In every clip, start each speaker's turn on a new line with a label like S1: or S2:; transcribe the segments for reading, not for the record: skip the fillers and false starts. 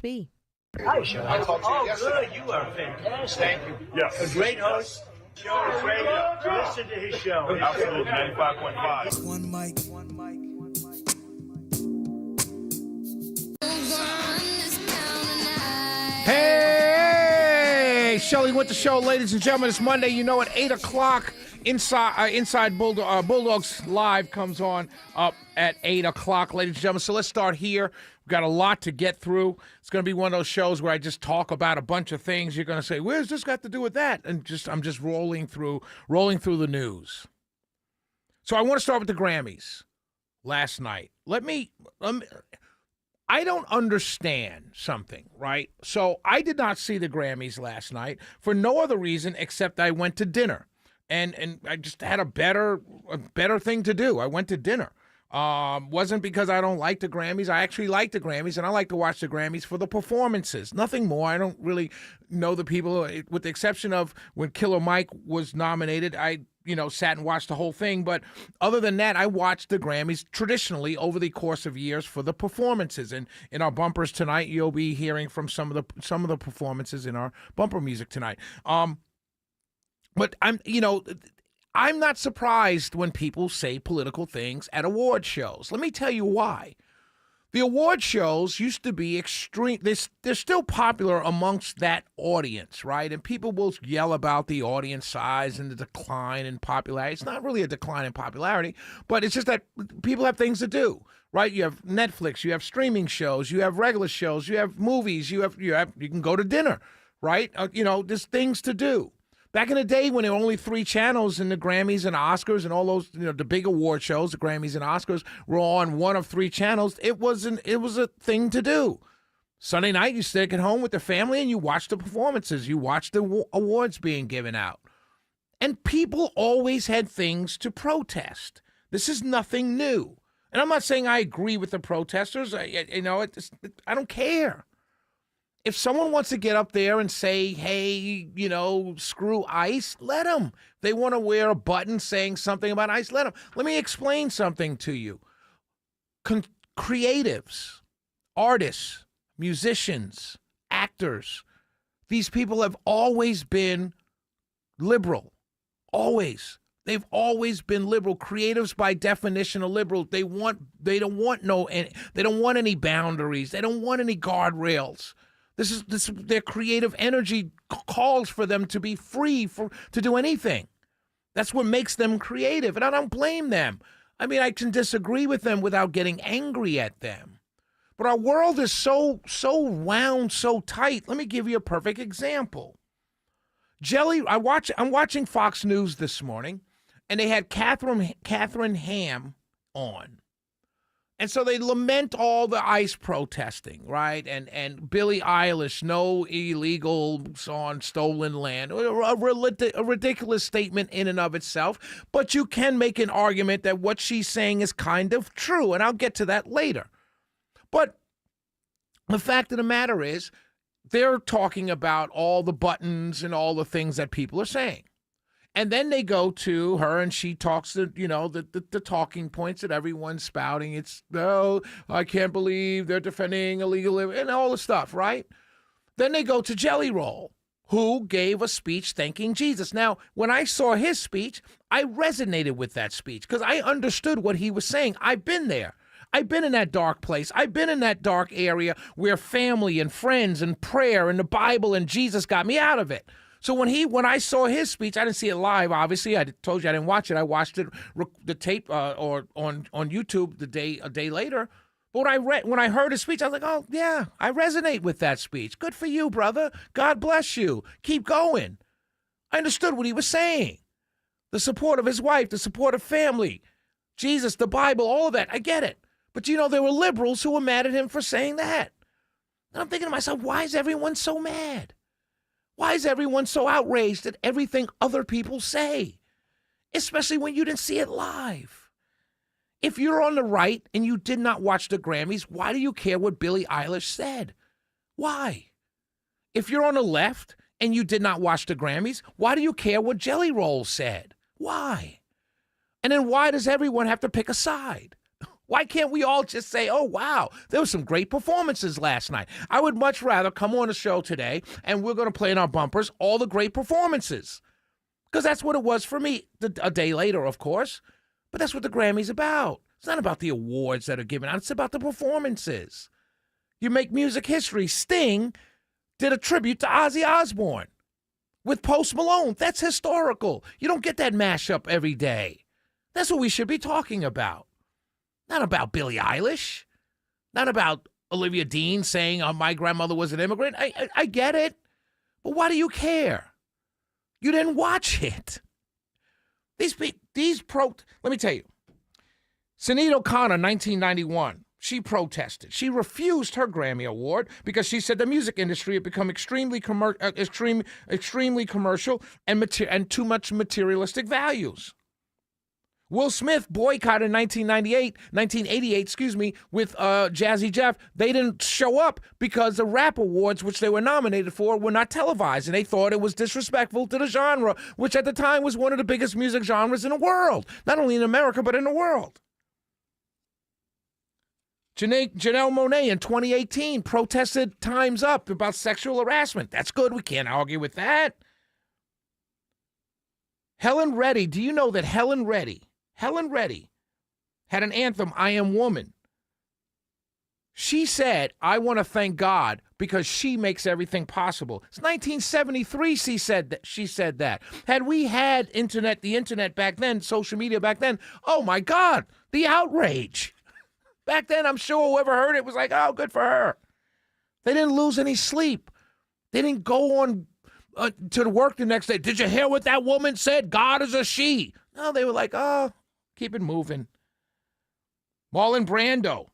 S1: be.
S2: Hi, Sean.
S3: I talked to you yesterday.
S2: Good. You are fantastic.
S3: Thank you.
S4: Yes.
S2: A great host. Show is great. Listen to his show.
S4: Absolutely, 95.5.
S5: One mic.
S6: Hey, Shelly with the show, ladies and gentlemen. It's Monday. You know, at 8 o'clock, Inside Bulldogs Live comes on up at 8 o'clock, ladies and gentlemen. So let's start here. We've got a lot to get through. It's going to be one of those shows where I just talk about a bunch of things. You're going to say, where's this got to do with that? And I'm just rolling through the news. So I want to start with the Grammys last night. I don't understand something, right? So I did not see the Grammys last night for no other reason except I went to dinner. And I just had a better thing to do. I went to dinner. Wasn't because I don't like the Grammys. I actually like the Grammys, and I like to watch the Grammys for the performances. Nothing more. I don't really know the people, with the exception of when Killer Mike was nominated. I sat and watched the whole thing. But other than that, I watched the Grammys traditionally over the course of years for the performances. And in our bumpers tonight, you'll be hearing from some of the performances in our bumper music tonight. But I'm not surprised when people say political things at award shows. Let me tell you why. The award shows used to be extreme. They're still popular amongst that audience, right? And people will yell about the audience size and the decline in popularity. It's not really a decline in popularity, but it's just that people have things to do, right? You have Netflix, you have streaming shows, you have regular shows, you have movies, you can go to dinner, right? There's things to do. Back in the day when there were only 3 channels in the Grammys and Oscars and all those, the big award shows, the Grammys and Oscars were on one of 3 channels, it was a thing to do. Sunday night, you stick at home with the family and you watch the performances. You watch the awards being given out. And people always had things to protest. This is nothing new. And I'm not saying I agree with the protesters. I don't care. If someone wants to get up there and say, hey, screw ICE, let them. If they want to wear a button saying something about ICE, let them. Let me explain something to you. Creatives, artists, musicians, actors, these people have always been liberal. Always. They've always been liberal. Creatives, by definition, are liberal. They don't want any boundaries. They don't want any guardrails. Their creative energy calls for them to be free to do anything. That's what makes them creative, and I don't blame them. I mean, I can disagree with them without getting angry at them. But our world is so wound, so tight. Let me give you a perfect example. I'm watching Fox News this morning, and they had Catherine Ham on. And so they lament all the ICE protesting, right? And Billie Eilish, no illegals on stolen land. A ridiculous statement in and of itself. But you can make an argument that what she's saying is kind of true, and I'll get to that later. But the fact of the matter is, they're talking about all the buttons and all the things that people are saying. And then they go to her and she talks to, the talking points that everyone's spouting. It's, I can't believe they're defending illegal and all the stuff, right? Then they go to Jelly Roll, who gave a speech thanking Jesus. Now, when I saw his speech, I resonated with that speech because I understood what he was saying. I've been there. I've been in that dark place. I've been in that dark area where family and friends and prayer and the Bible and Jesus got me out of it. So when I saw his speech, I didn't see it live, obviously. I told you I didn't watch it. I watched it, the tape or on YouTube a day later. But when I heard his speech, I was like, oh, yeah, I resonate with that speech. Good for you, brother. God bless you. Keep going. I understood what he was saying. The support of his wife, the support of family, Jesus, the Bible, all of that. I get it. But, there were liberals who were mad at him for saying that. And I'm thinking to myself, why is everyone so mad? Why is everyone so outraged at everything other people say? Especially when you didn't see it live. If you're on the right and you did not watch the Grammys, why do you care what Billie Eilish said? Why? If you're on the left and you did not watch the Grammys, why do you care what Jelly Roll said? Why? And then why does everyone have to pick a side? Why can't we all just say, oh, wow, there were some great performances last night? I would much rather come on a show today and we're going to play in our bumpers all the great performances. Because that's what it was for me a day later, of course. But that's what the Grammy's about. It's not about the awards that are given out. It's about the performances. You make music history. Sting did a tribute to Ozzy Osbourne with Post Malone. That's historical. You don't get that mashup every day. That's what we should be talking about. Not about Billie Eilish. Not about Olivia Dean saying, oh, my grandmother was an immigrant. I get it. But why do you care? You didn't watch it. Let me tell you. Sinead O'Connor, 1991, she protested. She refused her Grammy Award because she said the music industry had become extremely commercial and too much materialistic values. Will Smith boycotted 1988, with Jazzy Jeff. They didn't show up because the rap awards, which they were nominated for, were not televised, and they thought it was disrespectful to the genre, which at the time was one of the biggest music genres in the world, not only in America, but in the world. Janelle Monáe in 2018 protested Time's Up about sexual harassment. That's good. We can't argue with that. Helen Reddy, do you know that Helen Reddy had an anthem, I Am Woman. She said, I want to thank God because she makes everything possible. It's 1973 she said that. Had we had the internet back then, social media back then, oh my God, the outrage. Back then, I'm sure whoever heard it was like, oh, good for her. They didn't lose any sleep. They didn't go on to the work the next day. Did you hear what that woman said? God is a she. No, they were like, oh, keep it moving. Marlon Brando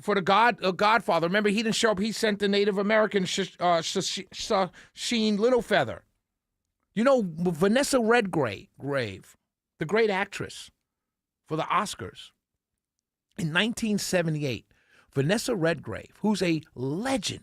S6: for the Godfather. Remember, he didn't show up. He sent the Native American Sheen Littlefeather. You know, Vanessa Redgrave, the great actress for the Oscars. In 1978, Vanessa Redgrave, who's a legendary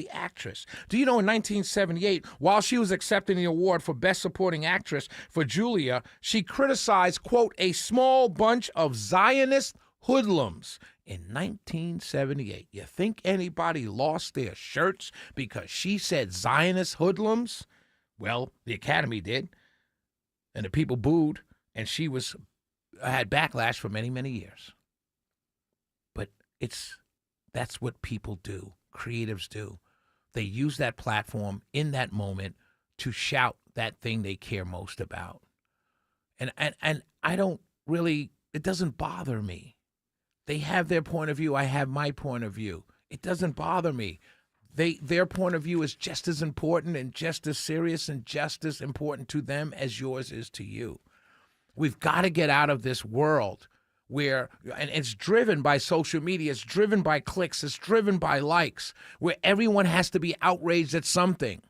S6: actress. Do you know in 1978, while she was accepting the award for Best Supporting Actress for Julia, she criticized, quote, a small bunch of Zionist hoodlums in 1978. You think anybody lost their shirts because she said Zionist hoodlums? Well, the Academy did, and the people booed, and she had backlash for many, many years. But that's what people do. Creatives do. They use that platform in that moment to shout that thing they care most about. And I don't really, it doesn't bother me. They have their point of view. I have my point of view. It doesn't bother me. Their point of view is just as important and just as serious and just as important to them as yours is to you. We've got to get out of this world where, and it's driven by social media, it's driven by clicks, it's driven by likes, where everyone has to be outraged at something.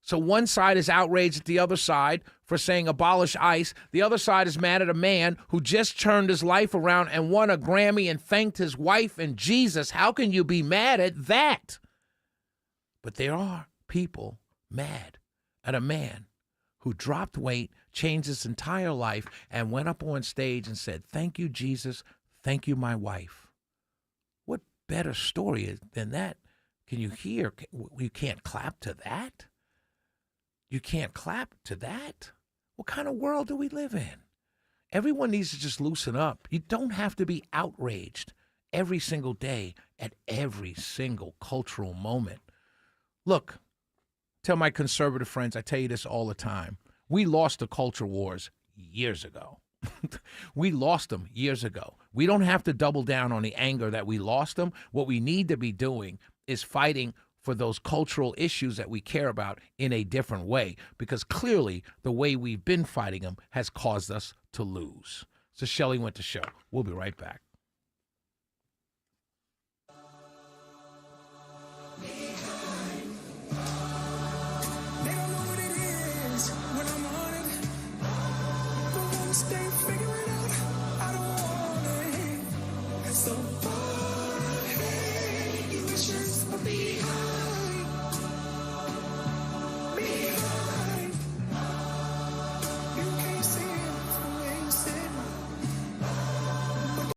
S6: So one side is outraged at the other side for saying abolish ICE. The other side is mad at a man who just turned his life around and won a Grammy and thanked his wife and Jesus. How can you be mad at that? But there are people mad at a man who dropped weight, changed his entire life, and went up on stage and said, thank you, Jesus. Thank you, my wife. What better story than that can you hear? You can't clap to that? You can't clap to that? What kind of world do we live in? Everyone needs to just loosen up. You don't have to be outraged every single day at every single cultural moment. Look, tell my conservative friends, I tell you this all the time. We lost the culture wars years ago. We lost them years ago. We don't have to double down on the anger that we lost them. What we need to be doing is fighting for those cultural issues that we care about in a different way, because clearly the way we've been fighting them has caused us to lose. So Shelley Winter Show. We'll be right back.
S1: Stay figuring out, I don't want it. So